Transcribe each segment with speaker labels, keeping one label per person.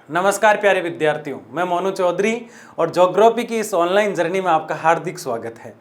Speaker 1: नमस्कार प्यारे विद्यार्थियों, मैं मोनू चौधरी और ज्योग्राफी की इस ऑनलाइन जर्नी में आपका हार्दिक स्वागत है।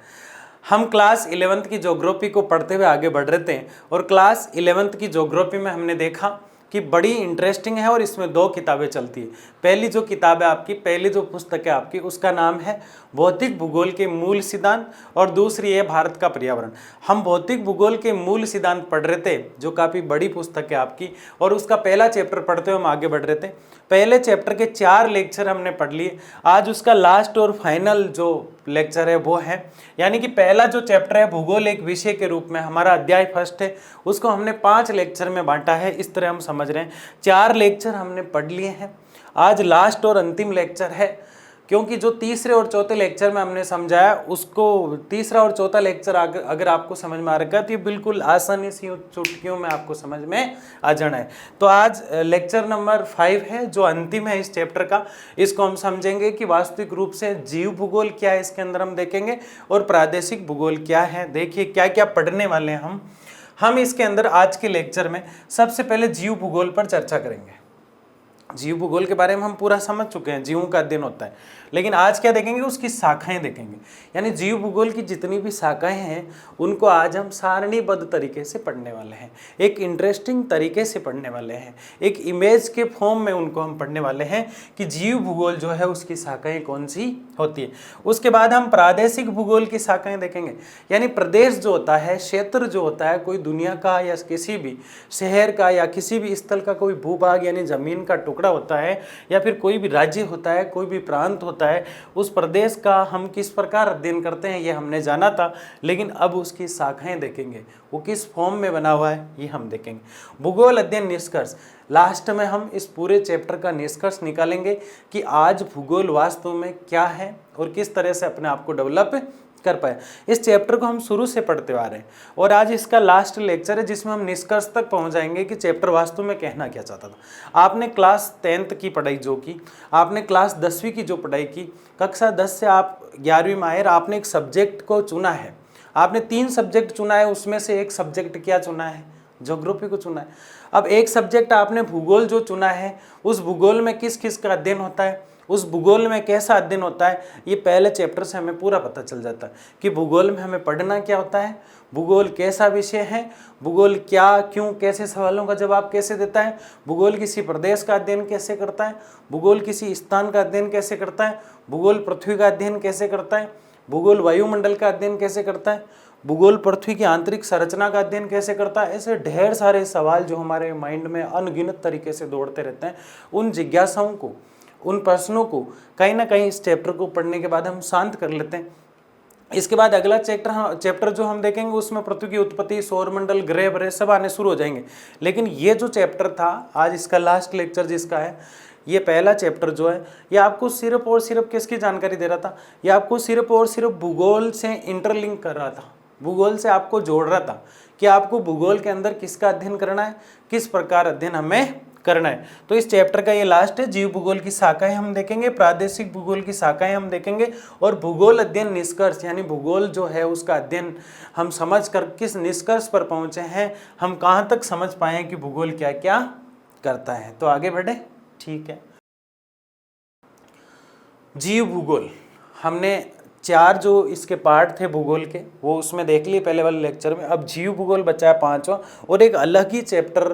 Speaker 1: हम क्लास 11th की ज्योग्राफी को पढ़ते हुए आगे बढ़ रहे थे और क्लास 11th की ज्योग्राफी में हमने देखा कि बड़ी इंटरेस्टिंग है और इसमें दो किताबें चलती है। पहली जो किताब है आपकी, पहली जो पुस्तक है आपकी, उसका नाम है भौतिक भूगोल के मूल सिद्धांत और दूसरी है भारत का पर्यावरण। हम भौतिक भूगोल के मूल सिद्धांत पढ़ रहे थे, जो काफ़ी बड़ी पुस्तक है आपकी, और उसका पहला चैप्टर पढ़ते हुए हम आगे बढ़ रहे थे। पहले चैप्टर के 4 लेक्चर हमने पढ़ लिए। आज उसका लास्ट और फाइनल जो लेक्चर है वो है, यानी कि पहला जो चैप्टर है भूगोल एक विषय के रूप में, हमारा अध्याय फर्स्ट है, उसको हमने 5 लेक्चर में बांटा है। इस तरह हम समझ रहे हैं 4 लेक्चर हमने पढ़ लिए हैं। आज लास्ट और अंतिम लेक्चर है, क्योंकि जो तीसरे और चौथे लेक्चर में हमने समझाया उसको, तीसरा और चौथा लेक्चर अगर आपको समझ में आ रखा है तो ये बिल्कुल आसानी से चुटकियों में आपको समझ में आ जाना है। तो आज लेक्चर नंबर 5 है, जो अंतिम है इस चैप्टर का। इसको हम समझेंगे कि वास्तविक रूप से जीव भूगोल क्या है, इसके अंदर हम देखेंगे, और प्रादेशिक भूगोल क्या है। देखिए क्या क्या पढ़ने वाले हैं हम इसके अंदर आज के लेक्चर में। सबसे पहले जीव भूगोल पर चर्चा करेंगे। जीव भूगोल के बारे में हम पूरा समझ चुके हैं, जीवों का अध्ययन होता है, लेकिन आज क्या देखेंगे, उसकी शाखाएं देखेंगे। यानी जीव भूगोल की जितनी भी शाखाएं हैं उनको आज हम सारणीबद्ध तरीके से पढ़ने वाले हैं, एक इंटरेस्टिंग तरीके से पढ़ने वाले हैं, एक इमेज के फॉर्म में उनको हम पढ़ने वाले हैं कि जीव भूगोल जो है उसकी शाखाएं कौन सी होती है। उसके बाद हम प्रादेशिक भूगोल की शाखाएं देखेंगे, यानी प्रदेश जो होता है, क्षेत्र जो होता है, कोई दुनिया का या किसी भी शहर का या किसी भी स्थल का कोई भूभाग यानी जमीन का टुकड़ा होता है, या फिर कोई भी राज्य होता है, कोई भी प्रांत होता है, उस प्रदेश का हम किस प्रकार अध्ययन करते हैं ये हमने जाना था, लेकिन अब उसकी शाखाएं देखेंगे, वो किस फॉर्म में बना हुआ है ये हम देखेंगे। भूगोल अध्ययन निष्कर्ष, लास्ट में हम इस पूरे चैप्टर का निष्कर्ष निकालेंगे कि आज भूगोल वास्तव में क्या है और किस तरह से अपने आप को डेवलप कर पाए। इस चैप्टर को हम शुरू से पढ़ते आ रहे हैं और आज इसका लास्ट लेक्चर है, जिसमें हम निष्कर्ष तक पहुंच जाएंगे कि चैप्टर वास्तव में कहना क्या चाहता था। आपने क्लास 10th की पढ़ाई जो की, आपने क्लास 10वीं की जो पढ़ाई की, कक्षा 10 से आप 11वीं में आए, आपने एक सब्जेक्ट को चुना है। आपने 3 सब्जेक्ट चुना है, उसमें से एक सब्जेक्ट क्या चुना है, ज्योग्राफी को चुना है। अब एक सब्जेक्ट आपने भूगोल जो चुना है, उस भूगोल में किस किस का अध्ययन होता है, उस भूगोल में कैसा अध्ययन होता है, ये पहले चैप्टर से हमें पूरा पता चल जाता है कि भूगोल में हमें पढ़ना क्या होता है, भूगोल कैसा विषय है, भूगोल क्या, क्यों, कैसे सवालों का जवाब कैसे देता है, भूगोल किसी प्रदेश का अध्ययन कैसे करता है, भूगोल किसी स्थान का अध्ययन कैसे करता है, भूगोल पृथ्वी का अध्ययन कैसे करता है, भूगोल वायुमंडल का अध्ययन कैसे करता है, भूगोल पृथ्वी की आंतरिक संरचना का अध्ययन कैसे करता है। ऐसे ढेर सारे सवाल जो हमारे माइंड में अनगिनत तरीके से दौड़ते रहते हैं, उन जिज्ञासाओं को, उन प्रश्नों को कहीं ना कहीं इस चैप्टर को पढ़ने के बाद हम शांत कर लेते हैं। इसके बाद अगला चैप्टर जो हम देखेंगे उसमें पृथ्वी की उत्पत्ति, सौरमंडल, ग्रह व्रह सब आने शुरू हो जाएंगे। लेकिन ये जो चैप्टर था आज इसका लास्ट लेक्चर जिसका है, ये पहला चैप्टर जो है, ये आपको सिर्फ और सिर्फ किसकी जानकारी दे रहा था, ये आपको सिर्फ और सिर्फ भूगोल से इंटरलिंक कर रहा था, भूगोल से आपको जोड़ रहा था कि आपको भूगोल के अंदर किसका अध्ययन करना है, किस प्रकार अध्ययन हमें करना है। तो इस चैप्टर का ये लास्ट है। जीव भूगोल की शाखाएं हम देखेंगे, प्रादेशिक भूगोल की शाखाएं हम देखेंगे, और भूगोल अध्ययन निष्कर्ष, यानी भूगोल जो है उसका अध्ययन हम समझ कर किस निष्कर्ष पर पहुंचे हैं, हम कहाँ तक समझ पाए कि भूगोल क्या क्या करता है। तो आगे बढ़े, ठीक है। जीव भूगोल, हमने 4 जो इसके पार्ट थे भूगोल के वो उसमें देख लिए पहले वाले लेक्चर में। अब जीव भूगोल बचा है 5वां, और एक अलग ही चैप्टर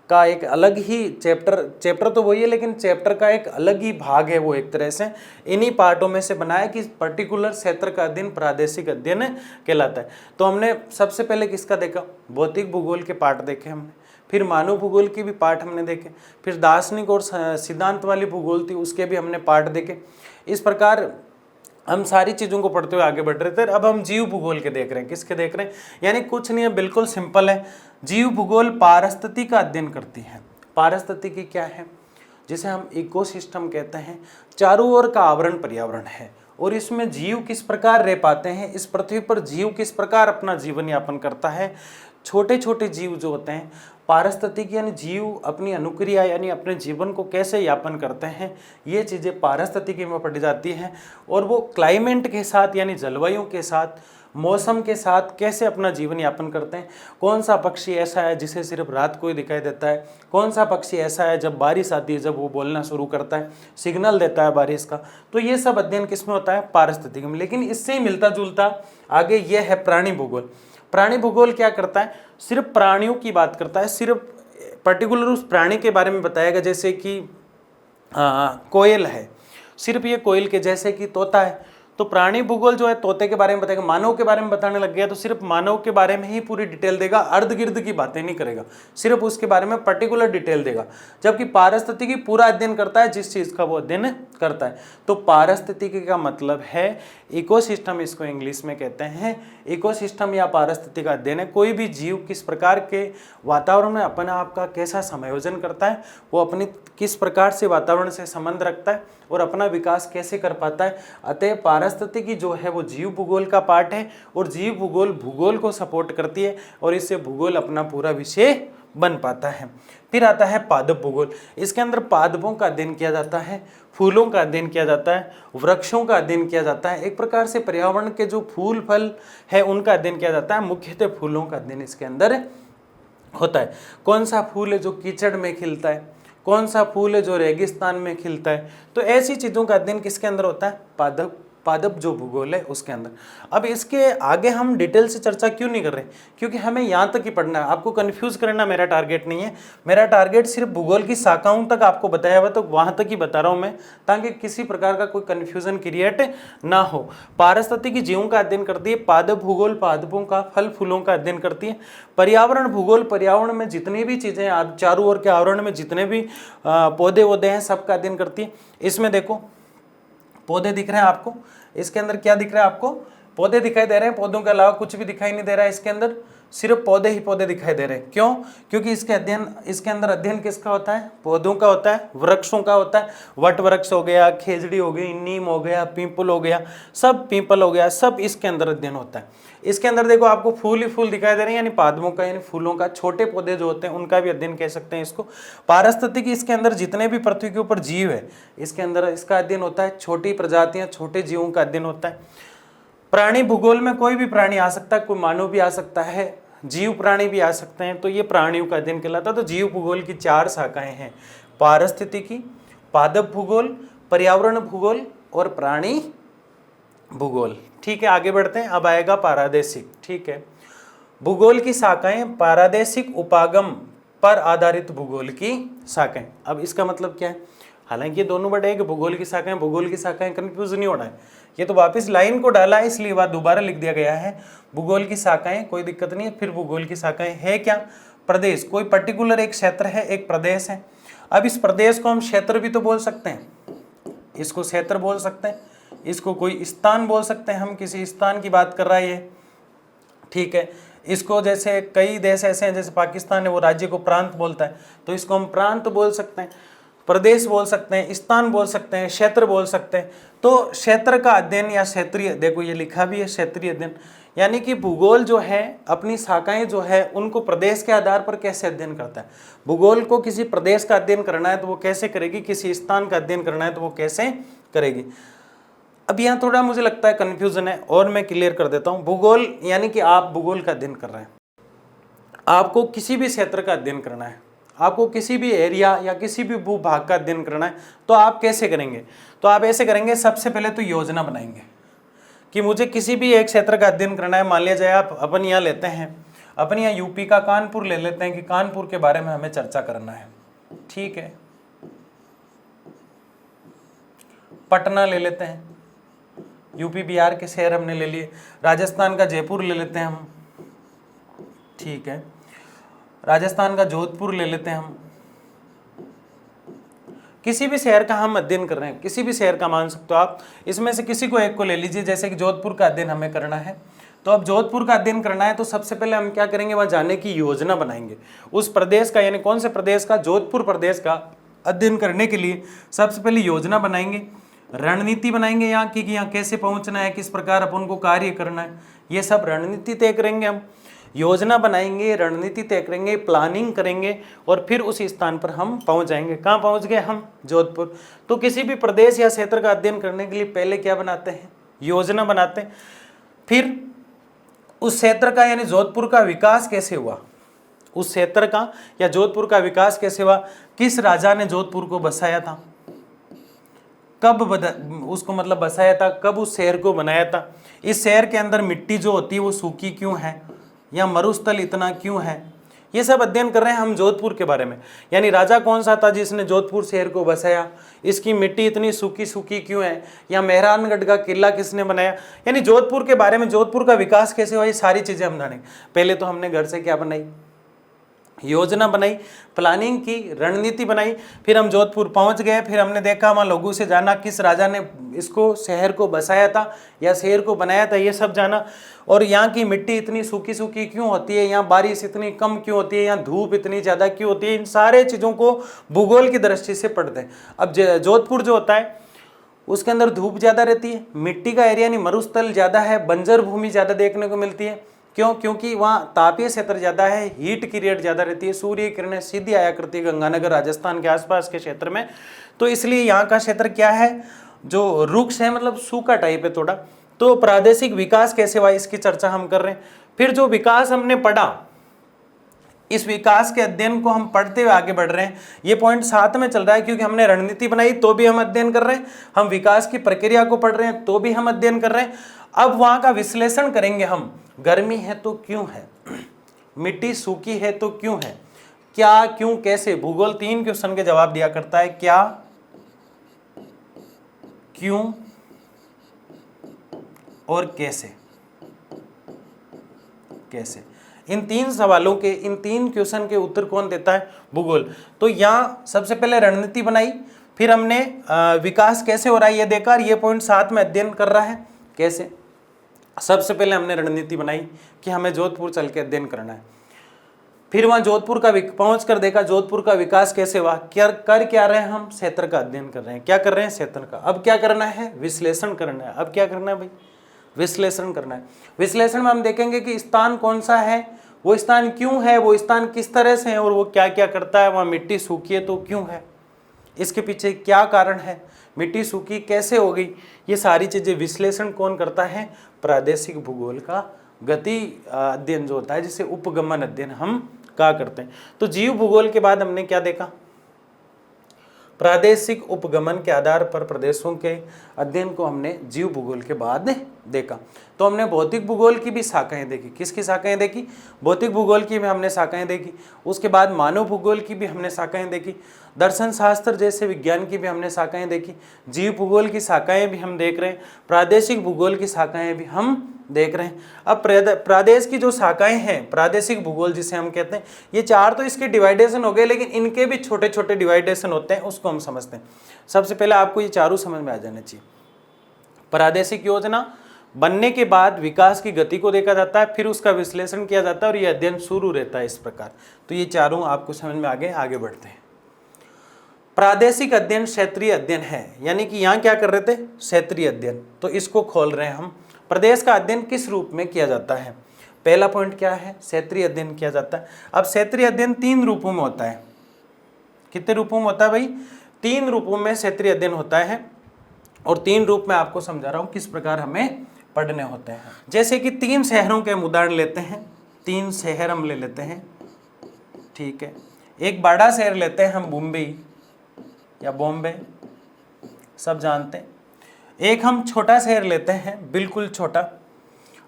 Speaker 1: का, एक अलग ही चैप्टर तो वही है, लेकिन चैप्टर का एक अलग ही भाग है वो, एक तरह से इन्हीं पार्टों में से बनाया कि पर्टिकुलर क्षेत्र का अध्ययन प्रादेशिक अध्ययन कहलाता है। तो हमने सबसे पहले किसका देखा, भौतिक भूगोल के पार्ट देखे हमने, फिर मानव भूगोल की भी पार्ट हमने देखे, फिर दार्शनिक और सिद्धांत वाली भूगोल थी उसके भी हमने पार्ट देखे। इस प्रकार हम सारी चीज़ों को पढ़ते हुए आगे बढ़ रहे थे। अब हम जीव भूगोल के देख रहे हैं, किसके देख रहे हैं, यानी कुछ नहीं है, बिल्कुल सिंपल है। जीव भूगोल पारिस्थितिकी का अध्ययन करती है। पारिस्थितिकी क्या है, जिसे हम इकोसिस्टम कहते हैं, चारों ओर का आवरण पर्यावरण है, और इसमें जीव किस प्रकार रह पाते हैं, इस पृथ्वी पर जीव किस प्रकार अपना जीवन यापन करता है। छोटे छोटे जीव जो होते हैं, पारिस्थितिकी यानी जीव अपनी अनुक्रिया यानी अपने जीवन को कैसे यापन करते हैं, ये चीज़ें पारिस्थितिकी में पढ़ी जाती हैं। और वो क्लाइमेट के साथ यानी जलवायु के साथ मौसम के साथ कैसे अपना जीवन यापन करते हैं, कौन सा पक्षी ऐसा है जिसे सिर्फ रात को ही दिखाई देता है, कौन सा पक्षी ऐसा है जब बारिश आती है जब वो बोलना शुरू करता है, सिग्नल देता है बारिश का। तो ये सब अध्ययन किसमें होता है, पारिस्थितिकी में। लेकिन इससे ही मिलता जुलता आगे ये है प्राणी भूगोल। प्राणी भूगोल क्या करता है, सिर्फ प्राणियों की बात करता है, सिर्फ पर्टिकुलर उस प्राणी के बारे में बताएगा। जैसे कि कोयल है, सिर्फ ये कोयल के, जैसे कि तोता है, तो प्राणी भूगोल जो है तोते के बारे में बताएगा। मानव के बारे में बताने लग गया तो सिर्फ मानव के बारे में ही पूरी डिटेल देगा, अर्ध गिर्द की बातें नहीं करेगा, सिर्फ उसके बारे में पर्टिकुलर डिटेल देगा। जबकि पारिस्थितिकी पूरा अध्ययन करता है जिस चीज का वो अध्ययन करता है। तो पारिस्थितिकी का मतलब है इकोसिस्टम, इसको इंग्लिश में कहते हैं। इकोसिस्टम या पारिस्थितिकी का अध्ययन है कोई भी जीव किस प्रकार के वातावरण में अपने आप का कैसा समायोजन करता है, वो अपनी किस प्रकार से वातावरण से संबंध रखता है और अपना विकास कैसे कर पाता है। अतः पारिस्थितिकी जो है वो जीव भूगोल का पार्ट है और जीव भूगोल भूगोल को सपोर्ट करती है और इससे भूगोल अपना पूरा विषय बन पाता है। फिर आता है पादप भूगोल। इसके अंदर पादपों का अध्ययन किया जाता है, फूलों का अध्ययन किया जाता है, वृक्षों का अध्ययन किया जाता है। एक प्रकार से पर्यावरण के जो फूल फल है उनका अध्ययन किया जाता है। मुख्यतः फूलों का अध्ययन इसके अंदर होता है। कौन सा फूल है जो कीचड़ में खिलता है, कौन सा फूल है जो रेगिस्तान में खिलता है, तो ऐसी चीज़ों का अध्ययन किसके अंदर होता है, पादप जो भूगोल है उसके अंदर। अब इसके आगे हम डिटेल से चर्चा क्यों नहीं कर रहे, क्योंकि हमें यहाँ तक ही पढ़ना है। आपको कंफ्यूज करना मेरा टारगेट नहीं है, मेरा टारगेट सिर्फ भूगोल की शाखाओं तक आपको बताया हुआ, तो वहाँ तक ही बता रहा हूँ मैं, ताकि किसी प्रकार का कोई कन्फ्यूजन क्रिएट ना हो। पारिस्थितिकी जीवों का अध्ययन करती है, पादप भूगोल पादपों का फल फूलों का अध्ययन करती है। पर्यावरण भूगोल पर्यावरण में जितनी भी चीज़ें चारों ओर के आवरण में जितने भी पौधे वौधे हैं सबका अध्ययन करती है। इसमें देखो पौधे दिख रहे हैं आपको, इसके अंदर क्या दिख रहा है आपको, पौधे दिखाई दे रहे हैं, पौधों के अलावा कुछ भी दिखाई नहीं दे रहा है। इसके अंदर सिर्फ पौधे ही पौधे दिखाई दे रहे हैं। क्यों, क्योंकि इसके अंदर अध्ययन किसका होता है, पौधों का होता है, वृक्षों का होता है। वट वृक्ष हो गया, खेजड़ी हो गई, नीम हो गया, पीपल हो गया, सब पीपल हो गया, सब इसके अंदर अध्ययन होता है। इसके अंदर देखो आपको फूल ही फूल दिखाई दे रहे हैं, यानी पादपों का, यानी फूलों का, छोटे पौधे जो होते हैं उनका भी अध्ययन कह सकते हैं इसको। पारिस्थितिकी इसके अंदर जितने भी पृथ्वी के ऊपर जीव है इसके अंदर इसका अध्ययन होता है। छोटी प्रजातियां, छोटे जीवों का अध्ययन होता है। प्राणी भूगोल में कोई भी प्राणी आ सकता है, कोई मानव भी आ सकता है, जीव प्राणी भी आ सकते हैं, तो ये प्राणियों का अध्ययन कहलाता है। तो जीव भूगोल की 4 शाखाएं हैं, पारिस्थितिकी, पादप भूगोल, पर्यावरण भूगोल और प्राणी भूगोल। ठीक है, आगे बढ़ते हैं। अब आएगा पारादेशिक। ठीक है, भूगोल की शाखाएं, पारादेशिक उपागम पर आधारित भूगोल की शाखाएं। अब इसका मतलब क्या है, हालांकि ये दोनों वर्ड है कि भूगोल की शाखाएं, कंफ्यूज नहीं होना है। ये तो वापस लाइन को डाला है इसलिए बात दोबारा लिख दिया गया है। भूगोल की शाखाएं, कोई दिक्कत नहीं है। फिर भूगोल की शाखाएं है क्या, प्रदेश, कोई पर्टिकुलर एक क्षेत्र है, एक प्रदेश है। अब इस प्रदेश को हम क्षेत्र भी तो बोल सकते हैं, इसको क्षेत्र बोल सकते हैं, इसको कोई स्थान बोल सकते हैं, हम किसी स्थान की बात कर रहा है ये। ठीक है, इसको जैसे कई देश ऐसे हैं, जैसे पाकिस्तान है, वो राज्य को प्रांत बोलता है, तो इसको हम प्रांत बोल सकते हैं, प्रदेश बोल सकते हैं, स्थान बोल सकते हैं, क्षेत्र बोल सकते हैं। तो क्षेत्र का अध्ययन या क्षेत्रीय, देखो ये लिखा भी है क्षेत्रीय अध्ययन, यानी कि भूगोल जो है अपनी शाखाएं जो है उनको प्रदेश के आधार पर कैसे अध्ययन करता है। भूगोल को किसी प्रदेश का अध्ययन करना है तो वो कैसे करेगी, किसी स्थान का अध्ययन करना है तो वो कैसे करेगी। अब यहाँ थोड़ा मुझे लगता है कन्फ्यूजन है और मैं क्लियर कर देता हूँ। भूगोल यानी कि आप भूगोल का अध्ययन कर रहे हैं, आपको किसी भी क्षेत्र का अध्ययन करना है, आपको किसी भी एरिया या किसी भी भूभाग का अध्ययन करना है, तो आप कैसे करेंगे, तो आप ऐसे करेंगे, सबसे पहले तो योजना बनाएंगे कि मुझे किसी भी एक क्षेत्र का अध्ययन करना है। मान लिया जाए आप अपन यहाँ लेते हैं, अपन यहाँ यूपी का कानपुर ले लेते हैं कि कानपुर के बारे में हमें चर्चा करना है। ठीक है, पटना ले लेते हैं, यूपी बिहार के शहर हमने ले लिए। राजस्थान का जयपुर ले लेते हैं हम, ठीक है, राजस्थान का जोधपुर ले लेते हैं हम। किसी भी शहर का हम अध्ययन कर रहे हैं, किसी भी शहर का मान सकते हो आप, इसमें से किसी को एक को ले लीजिए। जैसे कि जोधपुर का अध्ययन हमें करना है, तो अब जोधपुर का अध्ययन करना है तो सबसे पहले हम क्या करेंगे, वहां जाने की योजना बनाएंगे। उस प्रदेश का, यानी कौन से प्रदेश का, जोधपुर प्रदेश का अध्ययन करने के लिए सबसे पहले योजना बनाएंगे, रणनीति बनाएंगे यहाँ की कि यहाँ कैसे पहुंचना है, किस प्रकार अपन को कार्य करना है, ये सब रणनीति तय करेंगे हम। योजना बनाएंगे, रणनीति तय करेंगे, प्लानिंग करेंगे और फिर उस स्थान पर हम पहुंच जाएंगे। कहाँ पहुंच गए हम, जोधपुर। तो किसी भी प्रदेश या क्षेत्र का अध्ययन करने के लिए पहले क्या बनाते हैं, योजना बनाते हैं। फिर उस क्षेत्र का यानी जोधपुर का विकास कैसे हुआ, उस क्षेत्र का या जोधपुर का विकास कैसे हुआ, किस राजा ने जोधपुर को बसाया था, कब उसको मतलब बसाया था, कब उस शहर को बनाया था, इस शहर के अंदर मिट्टी जो होती है वो सूखी क्यों है या मरुस्थल इतना क्यों है, ये सब अध्ययन कर रहे हैं हम जोधपुर के बारे में। यानी राजा कौन सा था जिसने जोधपुर शहर को बसाया, इसकी मिट्टी इतनी सूखी सूखी क्यों है, या मेहरानगढ़ का किला किसने बनाया, यानी जोधपुर के बारे में, जोधपुर का विकास कैसे हुआ, ये सारी चीजें हम जानेंगे। पहले तो हमने घर से क्या बनाई, योजना बनाई, प्लानिंग की, रणनीति बनाई, फिर हम जोधपुर पहुंच गए, फिर हमने देखा वहाँ लोगों से जाना किस राजा ने इसको शहर को बसाया था या शहर को बनाया था, ये सब जाना। और यहाँ की मिट्टी इतनी सूखी सूखी क्यों होती है, यहाँ बारिश इतनी कम क्यों होती है, यहाँ धूप इतनी ज़्यादा क्यों होती है, इन सारे चीज़ों को भूगोल की दृष्टि से पढ़ते हैं। अब जोधपुर जो होता है उसके अंदर धूप ज़्यादा रहती है, मिट्टी का एरिया यानी मरुस्थल ज़्यादा है, बंजर भूमि ज़्यादा देखने को मिलती है। क्यों? क्योंकि वहाँ तापीय क्षेत्र ज़्यादा है, हीट की रेट ज़्यादा रहती है, सूर्य किरणें सीधी आया करती है गंगानगर राजस्थान के आसपास के क्षेत्र में, तो इसलिए यहाँ का क्षेत्र क्या है, जो रुक्ष है, मतलब सूखा टाइप है थोड़ा। तो प्रादेशिक विकास कैसे हुआ इसकी चर्चा हम कर रहे हैं। फिर जो विकास हमने पढ़ा, इस विकास के अध्ययन को हम पढ़ते हुए आगे बढ़ रहे हैं। ये पॉइंट साथ में चल रहा है क्योंकि हमने रणनीति बनाई तो भी हम अध्ययन कर रहे हैं, हम विकास की प्रक्रिया को पढ़ रहे हैं तो भी हम अध्ययन कर रहे हैं। अब वहां का विश्लेषण करेंगे हम, गर्मी है तो क्यों है, मिट्टी सूखी है तो क्यों है, क्या, क्यों, कैसे। भूगोल 3 क्वेश्चन के जवाब दिया करता है, क्या, क्यों और कैसे। कैसे, इन 3 सवालों के, इन 3 क्वेश्चन के उत्तर कौन देता है, भूगोल। तो यहाँ सबसे पहले रणनीति बनाई, फिर हमने विकास कैसे हो रहा है ये देखा, और ये पॉइंट साथ में अध्ययन कर रहा है कैसे। सबसे पहले हमने रणनीति बनाई कि हमें जोधपुर चल के अध्ययन करना है, फिर वहाँ जोधपुर का पहुंच कर देखा जोधपुर का विकास कैसे हुआ, कर क्या रहे हैं हम, क्षेत्र का अध्ययन कर रहे हैं। क्या कर रहे हैं, क्षेत्र का। अब क्या करना है, विश्लेषण करना है। अब क्या करना है भाई, विश्लेषण करना है। विश्लेषण में हम देखेंगे कि स्थान कौन सा है, वो स्थान क्यों है, वो स्थान किस तरह से है और वो क्या क्या करता है, वहाँ मिट्टी सूखी है तो क्यों है, इसके पीछे क्या कारण है, मिट्टी सूखी कैसे हो गई, ये सारी चीजें विश्लेषण कौन करता है, प्रादेशिक भूगोल का गति अध्ययन जो होता है, जिसे उपगमन अध्ययन हम क्या करते हैं। तो जीव भूगोल के बाद हमने क्या देखा, प्रादेशिक उपगमन के आधार पर प्रदेशों के अध्ययन को हमने जीव भूगोल के बाद देखा। तो हमने भौतिक भूगोल की भी शाखाएं देखी। किसकी शाखाएं देखी, भौतिक भूगोल की भी हमने शाखाएं देखी। उसके बाद मानव भूगोल की भी हमने शाखाएं देखी, दर्शन शास्त्र जैसे विज्ञान की भी हमने शाखाएं देखी, जीव भूगोल की शाखाएं भी हम देख रहे हैं, प्रादेशिक भूगोल की शाखाएं भी हम देख रहे हैं। अब प्रदेश की जो शाखाएं हैं, प्रादेशिक भूगोल जिसे हम कहते हैं, ये 4 तो इसके डिवाइडेशन हो गए, लेकिन इनके भी छोटे छोटे डिवाइडेशन होते हैं, उसको हम समझते हैं। सबसे पहले आपको ये चारों समझ में आ जाने चाहिए। प्रादेशिक योजना बनने के बाद विकास की गति को देखा जाता है, फिर उसका विश्लेषण किया जाता है और ये अध्ययन शुरू रहता है इस प्रकार। तो ये चारों आपको समझ में आगे बढ़ते हैं। प्रादेशिक अध्ययन क्षेत्रीय अध्ययन है, यानी कि यहाँ क्या कर रहे थे, क्षेत्रीय अध्ययन, तो इसको खोल रहे हैं हम। प्रदेश का अध्ययन किस रूप में किया जाता है, पहला पॉइंट क्या है, क्षेत्रीय अध्ययन किया जाता है। अब क्षेत्रीय अध्ययन 3 रूपों में होता है। कितने रूपों में होता है भाई, 3 रूपों में क्षेत्रीय अध्ययन होता है, और 3 रूप में आपको समझा रहा हूं किस प्रकार हमें पढ़ने होते हैं। जैसे कि 3 शहरों के हम उदाहरण लेते हैं, 3 शहर हम ले लेते हैं, ठीक है। एक बड़ा शहर लेते हैं हम, मुंबई या बॉम्बे, सब जानते हैं। एक हम छोटा शहर लेते हैं, बिल्कुल छोटा,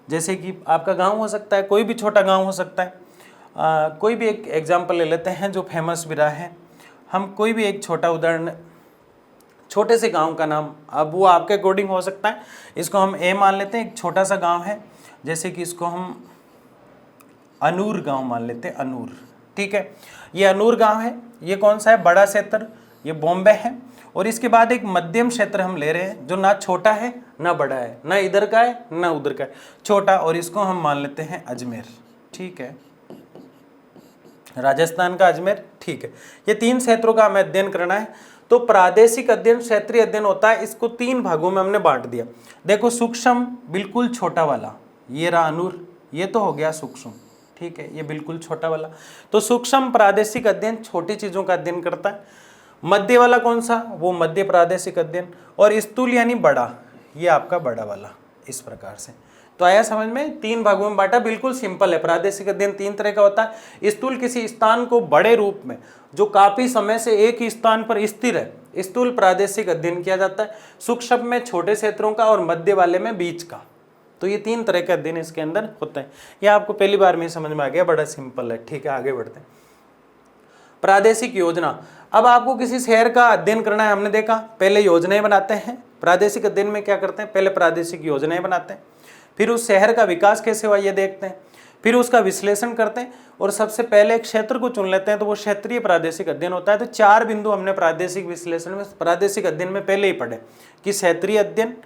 Speaker 1: जैसे कि आपका गांव हो सकता है, कोई भी छोटा गांव हो सकता है। कोई भी एक एग्जांपल ले लेते हैं जो फेमस भी रहा है। हम कोई भी एक छोटा उदाहरण, छोटे से गांव का नाम, अब वो आपके अकॉर्डिंग हो सकता है। इसको हम ए मान लेते हैं, एक छोटा सा गांव है, जैसे कि इसको हम अनूर गांव मान लेते हैं, अनूर, ठीक है। ये अनूर गांव है। ये कौन सा है, बड़ा क्षेत्र, ये बॉम्बे है। और इसके बाद एक मध्यम क्षेत्र हम ले रहे हैं जो ना छोटा है ना बड़ा है, ना इधर का है ना उधर का है, छोटा, और इसको हम मान लेते हैं अजमेर, ठीक है, राजस्थान का अजमेर, ठीक है। ये 3 क्षेत्रों का हमें अध्ययन करना है। तो प्रादेशिक अध्ययन क्षेत्रीय अध्ययन होता है, इसको 3 भागों में हमने बांट दिया। देखो, सूक्ष्म बिल्कुल छोटा वाला, ये रहा अनूर, ये तो हो गया सूक्ष्म, ठीक है, ये बिल्कुल छोटा वाला। तो सूक्ष्म प्रादेशिक अध्ययन छोटी चीजों का अध्ययन करता है। मध्य वाला कौन सा, वो मध्य प्रादेशिक अध्ययन। और स्थूल यानी बड़ा, ये आपका बड़ा वाला, इस प्रकार से। तो आया समझ में, 3 भागों में बांटा, बिल्कुल सिंपल है। प्रादेशिक अध्ययन 3 तरह का होता है। स्थूल किसी स्थान को बड़े रूप में जो काफी समय से एक ही स्थान पर स्थिर है, स्थूल प्रादेशिक अध्ययन किया जाता है। सूक्ष्म में छोटे क्षेत्रों का और मध्य वाले में बीच का। तो ये 3 तरह के अध्ययन इसके अंदर होते हैं। ये आपको पहली बार में समझ में आ गया, बड़ा सिंपल है। ठीक है, आगे बढ़ते हैं। प्रादेशिक योजना, अब आपको किसी शहर का अध्ययन करना है, हमने देखा पहले योजनाएं बनाते हैं। प्रादेशिक अध्ययन में क्या करते हैं, पहले प्रादेशिक योजनाएं बनाते हैं, फिर उस शहर का विकास कैसे हुआ ये देखते हैं, फिर उसका विश्लेषण करते हैं और सबसे पहले एक क्षेत्र को चुन लेते हैं, तो वो क्षेत्रीय प्रादेशिक अध्ययन होता है। तो 4 बिंदु हमने प्रादेशिक विश्लेषण में, प्रादेशिक अध्ययन में पहले ही पढ़े कि क्षेत्रीय अध्ययन,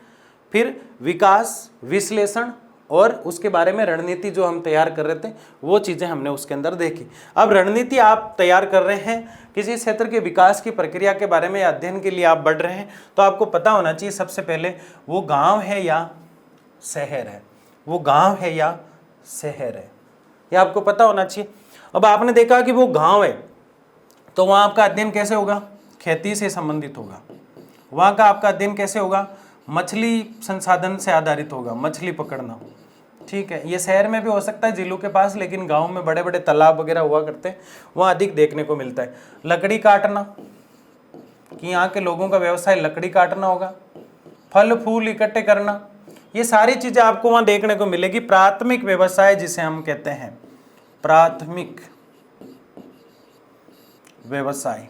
Speaker 1: फिर विकास, विश्लेषण और उसके बारे में रणनीति जो हम तैयार कर रहे थे वो चीज़ें हमने उसके अंदर देखी। अब रणनीति आप तैयार कर रहे हैं, किसी क्षेत्र के विकास की प्रक्रिया के बारे में अध्ययन के लिए आप बढ़ रहे हैं, तो आपको पता होना चाहिए सबसे पहले वो गांव है या शहर है, वो गांव है या शहर है, ये आपको पता होना चाहिए। अब आपने देखा कि वो गांव है तो वहाँ आपका अध्ययन कैसे होगा, खेती से संबंधित होगा। वहाँ का आपका अध्ययन कैसे होगा, मछली संसाधन से आधारित होगा, मछली पकड़ना। ठीक है, ये शहर में भी हो सकता है झीलों के पास, लेकिन गांव में बड़े बड़े तालाब वगैरह हुआ करते हैं, वहाँ अधिक देखने को मिलता है। लकड़ी काटना, कि यहाँ के लोगों का व्यवसाय लकड़ी काटना होगा। फल फूल इकट्ठे करना, ये सारी चीजें आपको वहाँ देखने को मिलेगी। प्राथमिक व्यवसाय जिसे हम कहते हैं, प्राथमिक व्यवसाय,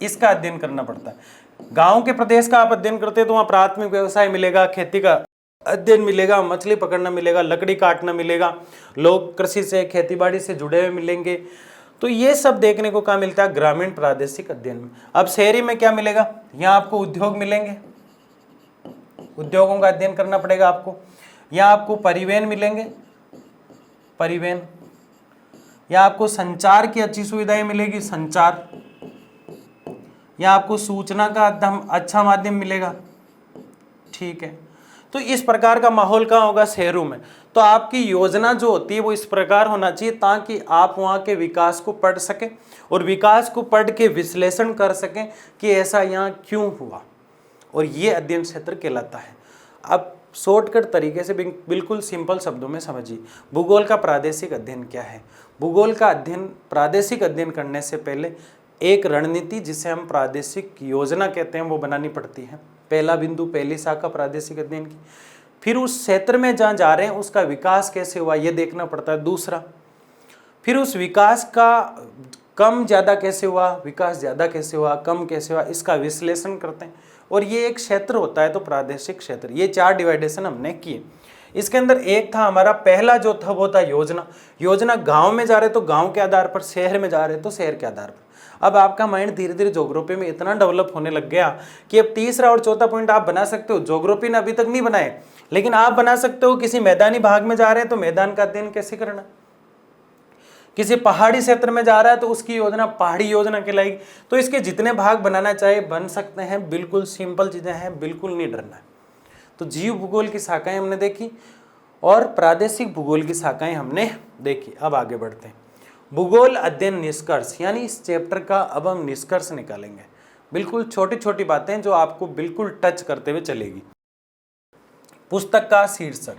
Speaker 1: इसका अध्ययन करना पड़ता है। गांव के प्रदेश का आप अध्ययन करते हैं तो वहाँ प्राथमिक व्यवसाय मिलेगा, खेती का अध्ययन मिलेगा, मछली पकड़ना मिलेगा, लकड़ी काटना मिलेगा, लोग कृषि से, खेतीबाड़ी से जुड़े हुए मिलेंगे। तो ये सब देखने को कहाँ मिलता है, ग्रामीण प्रादेशिक अध्ययन में। अब शहरी में क्या मिलेगा, यहाँ आपको उद्योग मिलेंगे, उद्योगों का अध्ययन करना पड़ेगा आपको। यहाँ आपको परिवहन मिलेंगे, परिवहन, यहाँ आपको संचार की अच्छी सुविधाएं मिलेगी, संचार, यहाँ आपको सूचना का अच्छा माध्यम मिलेगा। ठीक है, तो इस प्रकार का माहौल कहाँ होगा, शहरों में। तो आपकी योजना जो होती है वो इस प्रकार होना चाहिए ताकि आप वहाँ के विकास को पढ़ सकें और विकास को पढ़ के विश्लेषण कर सकें कि ऐसा यहाँ क्यों हुआ, और ये अध्ययन क्षेत्र कहलाता है। अब शॉर्टकट तरीके से बिल्कुल सिंपल शब्दों में समझिए, भूगोल का प्रादेशिक अध्ययन क्या है। भूगोल का अध्ययन, प्रादेशिक अध्ययन करने से पहले एक रणनीति जिसे हम प्रादेशिक योजना कहते हैं वो बनानी पड़ती है। पहला बिंदु, पहली शाखा प्रादेशिक अध्ययन की। फिर उस क्षेत्र में जहाँ जा रहे हैं उसका विकास कैसे हुआ ये देखना पड़ता है, दूसरा। फिर उस विकास का कम ज़्यादा कैसे हुआ, विकास ज़्यादा कैसे हुआ, कम कैसे हुआ, इसका विश्लेषण करते हैं। और ये एक क्षेत्र होता है तो प्रादेशिक क्षेत्र, ये 4 डिवाइडेशन हमने किए। इसके अंदर एक था हमारा पहला जो था वो था योजना। योजना गांव में जा रहे तो गांव के आधार पर, शहर में जा रहे तो शहर के आधार पर। अब आपका माइंड धीरे धीरे ज्योग्राफी में इतना डेवलप होने लग गया कि अब तीसरा और चौथा पॉइंट आप बना सकते हो। ज्योग्राफी ने अभी तक नहीं बनाए, लेकिन आप बना सकते हो। किसी मैदानी भाग में जा रहे हैं तो मैदान का अध्ययन कैसे करना, किसी पहाड़ी क्षेत्र में जा रहा है तो उसकी योजना पहाड़ी योजना कहलाएगी। तो इसके जितने भाग बनाना चाहे बन सकते हैं, बिल्कुल सिंपल चीजें हैं, बिल्कुल नहीं डरना है। तो जीव भूगोल की शाखाएं हमने देखी और प्रादेशिक भूगोल की शाखाएं हमने देखी। अब आगे बढ़ते हैं, भूगोल अध्ययन निष्कर्ष, यानी इस चैप्टर का अब हम निष्कर्ष निकालेंगे। बिल्कुल छोटी छोटी बातें जो आपको बिल्कुल टच करते हुए चलेगी। पुस्तक का शीर्षक,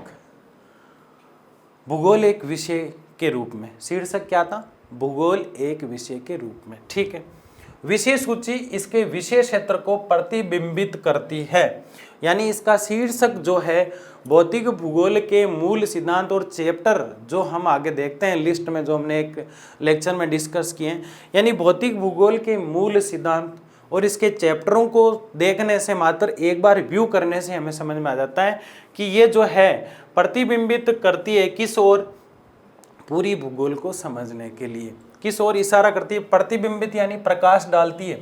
Speaker 1: भूगोल एक विषय के रूप में। शीर्षक क्या था, भूगोल एक विषय के रूप में। ठीक है, विषय सूची इसके विषय क्षेत्र को प्रतिबिंबित करती है, यानी इसका शीर्षक जो है भौतिक भूगोल के मूल सिद्धांत और चैप्टर जो हम आगे देखते हैं लिस्ट में, जो हमने एक लेक्चर में डिस्कस किए हैं, यानी भौतिक भूगोल के मूल सिद्धांत और इसके चैप्टरों को देखने से, मात्र एक बार व्यू करने से हमें समझ में आ जाता है कि ये जो है प्रतिबिंबित करती है किस ओर, पूरी भूगोल को समझने के लिए किस ओर इशारा करती है। प्रतिबिंबित यानी प्रकाश डालती है,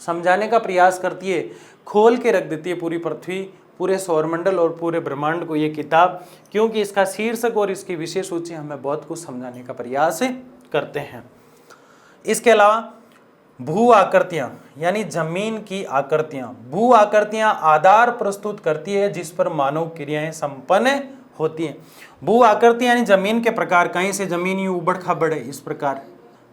Speaker 1: समझाने का प्रयास करती है, खोल के रख देती है पूरी पृथ्वी, पूरे सौरमंडल और पूरे ब्रह्मांड को ये किताब, क्योंकि इसका शीर्षक और इसकी विषय सूची हमें बहुत कुछ समझाने का प्रयास करते हैं। इसके अलावा भू आकृतियां, यानी जमीन की आकृतियां, भू आकृतियां आधार प्रस्तुत करती है जिस पर मानव क्रियाएं संपन्न होती हैं। भू आकृति यानी जमीन के प्रकार, कहीं से जमीन यूं उबड़ खाबड़ है इस प्रकार,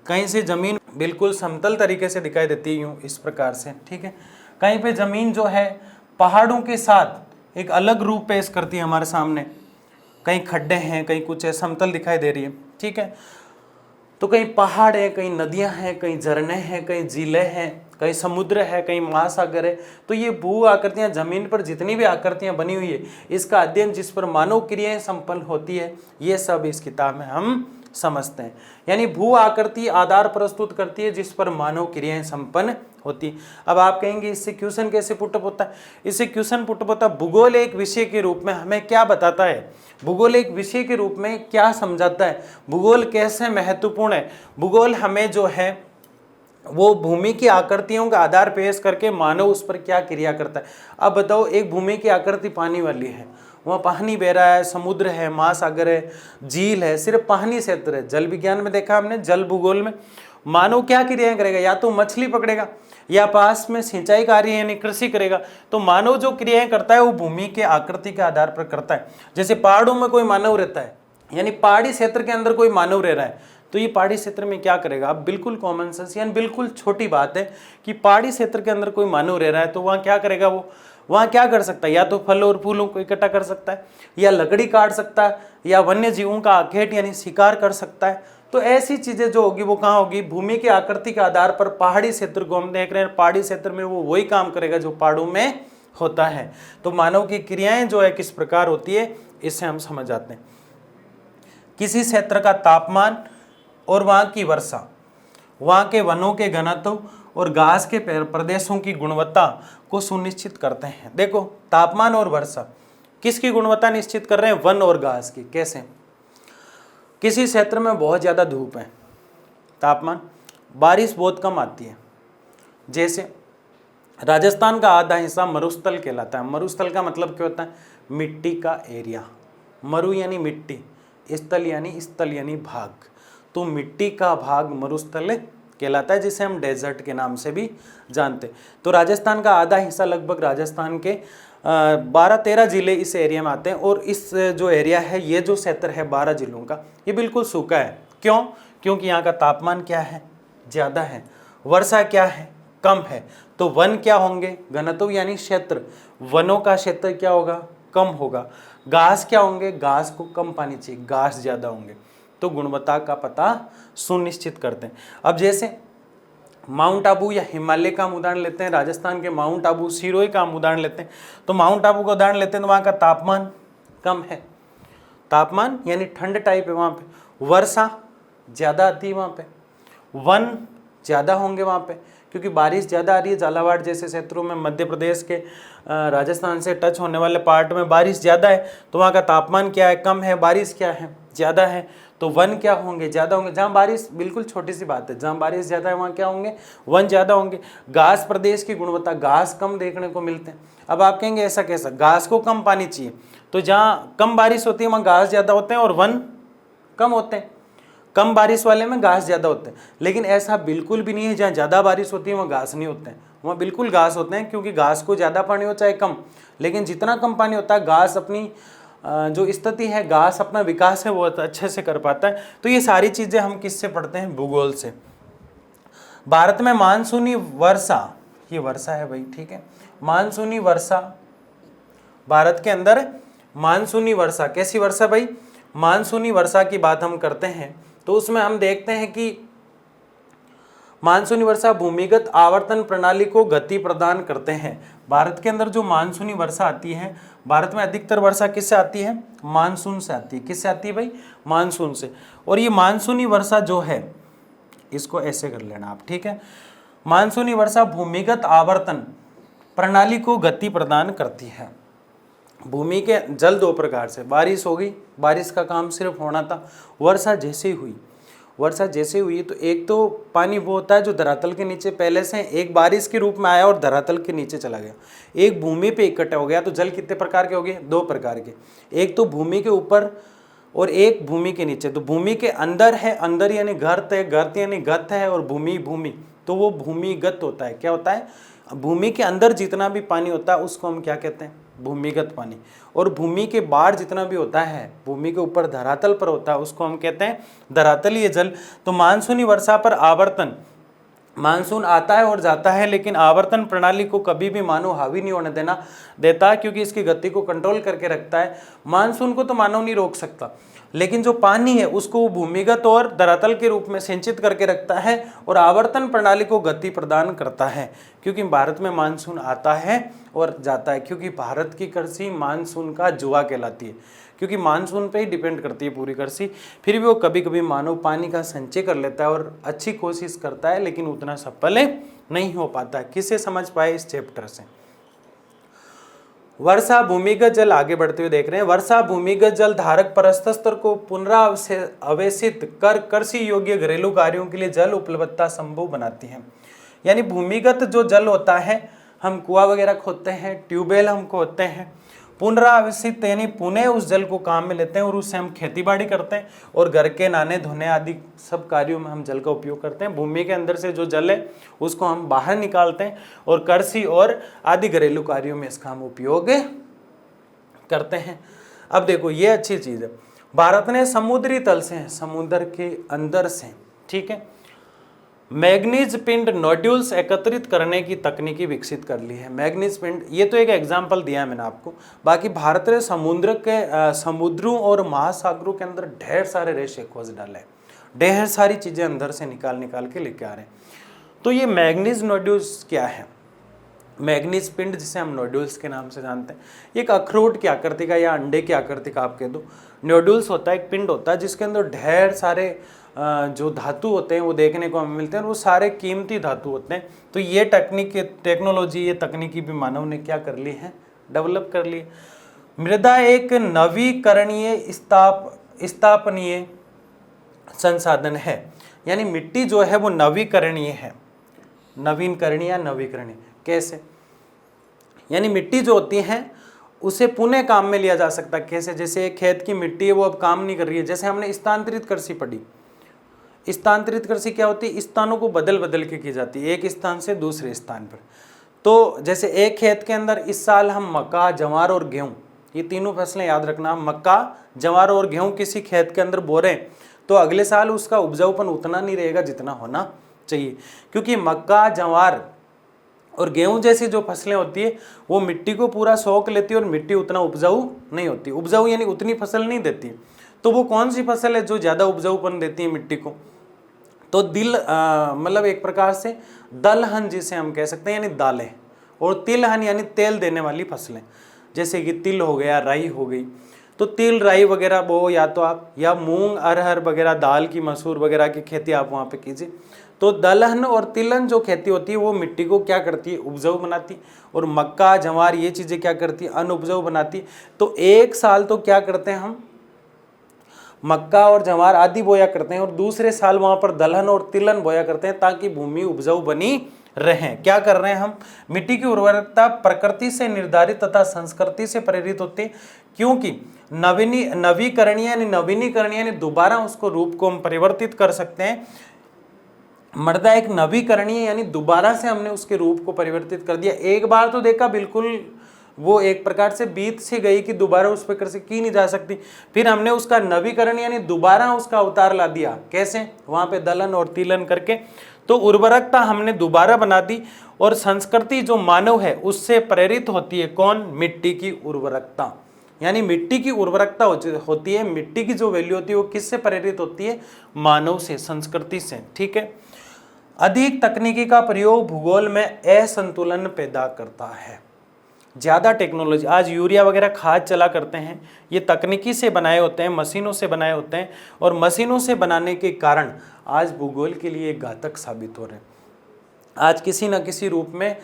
Speaker 1: कहीं से जमीन बिल्कुल समतल तरीके से दिखाई देती है यूं इस प्रकार से। ठीक है, कहीं पे जमीन जो है पहाड़ों के साथ एक अलग रूप पेश करती है हमारे सामने। कहीं खड्डे हैं, कहीं कुछ है, समतल दिखाई दे रही है, ठीक है। तो कहीं पहाड़ है, कहीं नदियां हैं, कहीं झरने हैं, कहीं झीलें हैं, कहीं समुद्र है, कहीं महासागर है। तो ये भू आकृतियां, जमीन पर जितनी भी आकृतियां बनी हुई है, इसका अध्ययन जिस पर मानव क्रियाएं संपन्न होती है, ये सब इस किताब में हम समझते हैं। यानी भू आकृति आधार प्रस्तुत करती है जिस पर मानव क्रियाएं संपन्न होती। अब आप कहेंगे इससे क्वेश्चन कैसे पुटअप होता है? इससे क्वेश्चन पुटअप होता है, भूगोल एक विषय के रूप में हमें क्या बताता है, भूगोल एक विषय के रूप में क्या समझाता है, भूगोल कैसे महत्वपूर्ण है। भूगोल हमें जो है वो भूमि की आकृतियों का आधार पेश करके मानव उस पर क्या क्रिया करता है। अब बताओ, एक भूमि की आकृति पानी वाली है, वहाँ पानी बह रहा है, समुद्र है, महासागर है, झील है, सिर्फ पानी क्षेत्र है। जल विज्ञान में देखा हमने, जल भूगोल में मानव क्या क्रियाएं करेगा, या तो मछली पकड़ेगा या पास में सिंचाई कार्य यानी कृषि करेगा। तो मानव जो क्रियाएं करता है वो भूमि के आकृति के आधार पर करता है। जैसे पहाड़ों में कोई मानव रहता है, यानी पहाड़ी क्षेत्र के अंदर कोई मानव रह रहा है, तो ये पहाड़ी क्षेत्र में क्या करेगा। अब बिल्कुल कॉमन सेंस, यानी बिल्कुल छोटी बात है कि पहाड़ी क्षेत्र के अंदर कोई मानव रह रहा है, तो वहाँ क्या करेगा, वो वहाँ क्या कर सकता है, या तो फल और फूलों को इकट्ठा कर सकता है, या लकड़ी काट सकता है, या वन्य जीवों का आखेट यानी शिकार कर सकता है। तो ऐसी चीजें जो होगी वो कहाँ होगी, भूमि की आकृति के आधार पर। पहाड़ी क्षेत्र को हम देख रहे हैं, पहाड़ी क्षेत्र में वो वही काम करेगा जो पहाड़ों में होता है। तो मानव की क्रियाएं जो है किस प्रकार होती है, इससे हम समझ आते हैं। किसी क्षेत्र का तापमान और वहाँ की वर्षा, वहाँ के वनों के घनत्व और घास के प्रदेशों की गुणवत्ता को सुनिश्चित करते हैं। देखो, तापमान और वर्षा किसकी गुणवत्ता निश्चित कर रहे हैं, वन और घास की। कैसे, किसी क्षेत्र में बहुत ज़्यादा धूप है, तापमान, बारिश बहुत कम आती है। जैसे राजस्थान का आधा हिस्सा मरुस्थल कहलाता है। मरुस्थल का मतलब क्या होता है, मिट्टी का एरिया। मरु यानी मिट्टी, स्थल यानी भाग, तो मिट्टी का भाग मरुस्थल कहलाता है, जिसे हम डेजर्ट के नाम से भी जानते हैं। तो राजस्थान का आधा हिस्सा, लगभग राजस्थान के 12-13 जिले इस एरिया में आते हैं। और इस जो एरिया है, ये जो क्षेत्र है 12 जिलों का, ये बिल्कुल सूखा है। क्यों? क्योंकि यहाँ का तापमान क्या है, ज़्यादा है, वर्षा क्या है, कम है। तो वन क्या होंगे, घनत्व यानी क्षेत्र, वनों का क्षेत्र क्या होगा, कम होगा। घास क्या होंगे, घास को कम पानी चाहिए, घास ज़्यादा होंगे। तो गुणवत्ता का पता सुनिश्चित करते हैं। अब जैसे माउंट आबू या हिमालय का हम उदाहरण लेते हैं, राजस्थान के माउंट आबू, सिरोही का हम उदाहरण लेते हैं। तो माउंट आबू का उदाहरण लेते हैं तो वहाँ का तापमान कम है, तापमान यानी ठंड टाइप है वहाँ पे, वर्षा ज़्यादा आती है वहाँ पे, वन ज़्यादा होंगे वहाँ पे क्योंकि बारिश ज़्यादा आ रही है। झालावाड़ जैसे क्षेत्रों में, मध्य प्रदेश के राजस्थान से टच होने वाले पार्ट में बारिश ज़्यादा है, तो वहाँ का तापमान क्या है, कम है, बारिश क्या है, ज़्यादा है। तो वन क्या होंगे, ज़्यादा होंगे। जहाँ बारिश, बिल्कुल छोटी सी बात है, जहाँ बारिश ज़्यादा है वहाँ क्या होंगे, वन ज़्यादा होंगे। घास प्रदेश की गुणवत्ता, घास कम देखने को मिलते हैं। अब आप कहेंगे ऐसा कैसा, घास को कम पानी चाहिए, तो जहाँ कम बारिश होती है वहाँ घास ज़्यादा होते हैं और वन कम होते हैं। कम बारिश वाले में घास ज़्यादा होते हैं, लेकिन ऐसा बिल्कुल भी नहीं है जहाँ ज़्यादा बारिश होती है वहाँ घास नहीं होते हैं। वहाँ बिल्कुल घास होते हैं, क्योंकि घास को ज़्यादा पानी हो चाहे कम, लेकिन जितना कम पानी होता है घास अपनी जो स्थिति है, घास अपना विकास है वो अच्छे से कर पाता है। तो ये सारी चीज़ें हम किससे पढ़ते हैं, भूगोल से। भारत में मानसूनी वर्षा, ये वर्षा है भाई, ठीक है, मानसूनी वर्षा, भारत के अंदर मानसूनी वर्षा, कैसी वर्षा भाई, मानसूनी वर्षा की बात हम करते हैं तो उसमें हम देखते हैं कि मानसूनी वर्षा भूमिगत आवर्तन प्रणाली को गति प्रदान करते हैं। भारत के अंदर जो मानसूनी वर्षा आती है, भारत में अधिकतर वर्षा किससे आती है, मानसून से आती है। किससे आती है भाई, मानसून से। और ये मानसूनी वर्षा जो है, इसको ऐसे कर लेना आप, ठीक है, मानसूनी वर्षा भूमिगत आवर्तन प्रणाली को गति प्रदान करती है। भूमि के जल दो प्रकार से, बारिश हो गई, बारिश का काम सिर्फ होना था, वर्षा जैसे हुई, वर्षा जैसे हुई तो एक तो पानी वो होता है जो धरातल के नीचे पहले से एक बारिश के रूप में आया और धरातल के नीचे चला गया, एक भूमि पे इकट्ठा हो गया। तो जल कितने प्रकार के हो गए, दो प्रकार के, एक तो भूमि के ऊपर और एक भूमि के नीचे। तो भूमि के अंदर है, अंदर यानी गर्त है, गर्त यानी गत है, और भूमि भूमि, तो वो भूमिगत होता है। क्या होता है, भूमि के अंदर जितना भी पानी होता है उसको हम क्या कहते हैं, भूमिगत पानी। और भूमि के बाहर जितना भी होता है, भूमि के ऊपर धरातल पर होता है, उसको हम कहते हैं धरातलीय जल। तो मानसूनी वर्षा पर आवर्तन मानसून आता है और जाता है, लेकिन आवर्तन प्रणाली को कभी भी मानव हावी नहीं होने देता, क्योंकि इसकी गति को कंट्रोल करके रखता है। मानसून को तो मानव नहीं रोक सकता, लेकिन जो पानी है उसको वो भूमिगत और धरातल के रूप में सिंचित करके रखता है और आवर्तन प्रणाली को गति प्रदान करता है। क्योंकि भारत में मानसून आता है और जाता है, क्योंकि भारत की कृषि मानसून का जुआ कहलाती है, क्योंकि मानसून पे ही डिपेंड करती है पूरी कृषि। फिर भी वो कभी कभी मानव पानी का संचय कर लेता है और अच्छी कोशिश करता है, लेकिन उतना सफल नहीं हो पाता। किसे समझ पाए इस चैप्टर से? वर्षा भूमिगत जल, आगे बढ़ते हुए देख रहे हैं। वर्षा भूमिगत जल धारक परस्थ स्तर को पुनरावेशित कर कृषि योग्य घरेलू कार्यों के लिए जल उपलब्धता संभव बनाती है। यानी भूमिगत जो जल होता है, हम कुआं वगैरह खोदते हैं, ट्यूबवेल हम खोदते हैं, पुनरावेशित यानी पुनः उस जल को काम में लेते हैं और उससे हम खेती बाड़ी करते हैं और घर के नहाने धोने आदि सब कार्यों में हम जल का उपयोग करते हैं। भूमि के अंदर से जो जल है उसको हम बाहर निकालते हैं और कृषि और आदि घरेलू कार्यों में इसका हम उपयोग करते हैं। अब देखो ये अच्छी चीज़ है, भारत ने समुद्री तल से, समुद्र के अंदर से, ठीक है, मैग्नीज पिंड नोड्यूल्स एकत्रित करने की तकनीकी विकसित कर ली है। मैग्नीज पिंड, ये तो एक एग्जांपल दिया है मैंने आपको। बाकी भारत ने समुद्रों और महासागरों के अंदर ढेर सारे रेशे खोज डाले, ढेर सारी चीजें अंदर से निकाल के लेके आ रहे हैं। तो ये मैग्नीज नोड्यूल्स क्या है? मैग्नीज पिंड, जिसे हम नोड्यूल्स के नाम से जानते हैं, एक अखरोट की आकृति का या अंडे की आकृति का आप कह दो नोड्यूल्स होता है, एक पिंड होता है जिसके अंदर ढेर सारे जो धातु होते हैं वो देखने को हमें मिलते हैं और वो सारे कीमती धातु होते हैं। तो ये टेक्नोलॉजी, ये तकनीकी भी मानव ने क्या कर ली है? डेवलप कर ली। मृदा एक नवीकरणीय स्थापनीय संसाधन है, यानी मिट्टी जो है वो नवीकरणीय है। नवीकरणीय या नवीकरणीय कैसे? यानी मिट्टी जो होती है उसे पुनः काम में लिया जा सकता है। कैसे? जैसे एक खेत की मिट्टी है वो अब काम नहीं कर रही है, जैसे हमने स्थानांतरित कृषि पढ़ी। स्थानांतरित कृषि क्या होती है? स्थानों को बदल बदल के की जाती है, एक स्थान से दूसरे स्थान पर। तो जैसे एक खेत के अंदर इस साल हम मक्का, जवार और गेहूं, ये तीनों फसलें याद रखना, मक्का, जवार और गेहूं किसी खेत के अंदर बो रहे हैं, तो अगले साल उसका उपजाऊपन उतना नहीं रहेगा जितना होना चाहिए, क्योंकि मक्का, जवार और गेहूं जैसी जो फसलें होती है वो मिट्टी को पूरा सोख लेती है और मिट्टी उतना उपजाऊ नहीं होती। उपजाऊ यानी उतनी फसल नहीं देती। तो वो कौन सी फसल है जो ज़्यादा उपजाऊपन देती है मिट्टी को? तो मतलब एक प्रकार से दलहन जिसे हम कह सकते हैं, यानी दालें, और तिलहन यानी तेल देने वाली फसलें, जैसे कि तिल हो गया, राई हो गई। तो तिल, राई वगैरह वो या तो आप या मूंग, अरहर वगैरह, दाल की, मसूर वगैरह की खेती आप वहाँ पे कीजिए। तो दलहन और तिलहन जो खेती होती है वो मिट्टी को क्या करती है? उपजाऊ बनाती। और मक्का, जवार ये चीज़ें क्या करती है? अनउपजाऊ बनाती। तो एक साल तो क्या करते हैं हम? मक्का और जवार आदि बोया करते हैं और दूसरे साल वहाँ पर दलहन और तिलहन बोया करते हैं, ताकि भूमि उपजाऊ बनी रहे। क्या कर रहे हैं हम? मिट्टी की उर्वरकता प्रकृति से निर्धारित तथा संस्कृति से प्रेरित होती है, क्योंकि नवीकरणीय यानी दोबारा उसको रूप को हम परिवर्तित कर सकते हैं। मृदा एक नवीकरणीय यानी दोबारा से हमने उसके रूप को परिवर्तित कर दिया। एक बार तो देखा बिल्कुल वो एक प्रकार से बीत सी गई कि दोबारा उस पर कृषि की नहीं जा सकती, फिर हमने उसका नवीकरण यानी दोबारा उसका अवतार ला दिया। कैसे? वहाँ पे दलहन और तिलहन करके। तो उर्वरकता हमने दोबारा बना दी। और संस्कृति जो मानव है उससे प्रेरित होती है। कौन? मिट्टी की उर्वरकता। यानी मिट्टी की उर्वरकता होती है, मिट्टी की जो वैल्यू होती है वो किससे प्रेरित होती है? मानव से, संस्कृति से। ठीक है। अधिक तकनीकी का प्रयोग भूगोल में असंतुलन पैदा करता है। ज़्यादा टेक्नोलॉजी, आज यूरिया वगैरह खाद चला करते हैं, ये तकनीकी से बनाए होते हैं, मशीनों से बनाए होते हैं, और मशीनों से बनाने के कारण आज भूगोल के लिए घातक साबित हो रहे हैं। आज किसी न किसी रूप में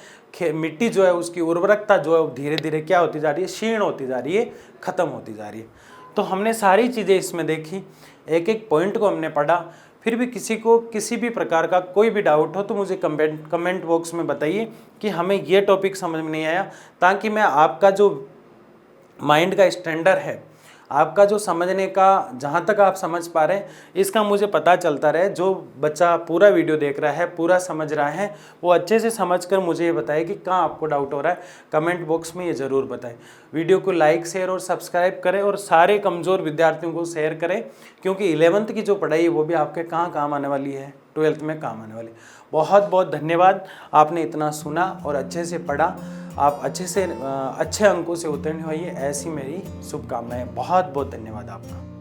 Speaker 1: मिट्टी जो है उसकी उर्वरकता जो है धीरे धीरे क्या होती जा रही है? क्षीण होती जा रही है, खत्म होती जा रही है। तो हमने सारी चीज़ें इसमें देखी, एक एक पॉइंट को हमने पढ़ा। फिर भी किसी को किसी भी प्रकार का कोई भी डाउट हो तो मुझे कमेंट बॉक्स में बताइए कि हमें ये टॉपिक समझ में नहीं आया, ताकि मैं आपका जो माइंड का स्टैंडर्ड है, आपका जो समझने का, जहाँ तक आप समझ पा रहे हैं, इसका मुझे पता चलता रहे। जो बच्चा पूरा वीडियो देख रहा है, पूरा समझ रहा है, वो अच्छे से समझकर मुझे ये बताए कि कहाँ आपको डाउट हो रहा है। कमेंट बॉक्स में ये ज़रूर बताएं। वीडियो को लाइक, शेयर और सब्सक्राइब करें और सारे कमज़ोर विद्यार्थियों को शेयर करें, क्योंकि 11th की जो पढ़ाई है वो भी आपके कहाँ काम आने वाली है? ट्वेल्थ में काम आने वाली। बहुत बहुत धन्यवाद, आपने इतना सुना और अच्छे से पढ़ा। आप अच्छे अंकों से उत्तीर्ण होइए, ऐसी मेरी शुभकामनाएं। बहुत बहुत धन्यवाद आपका।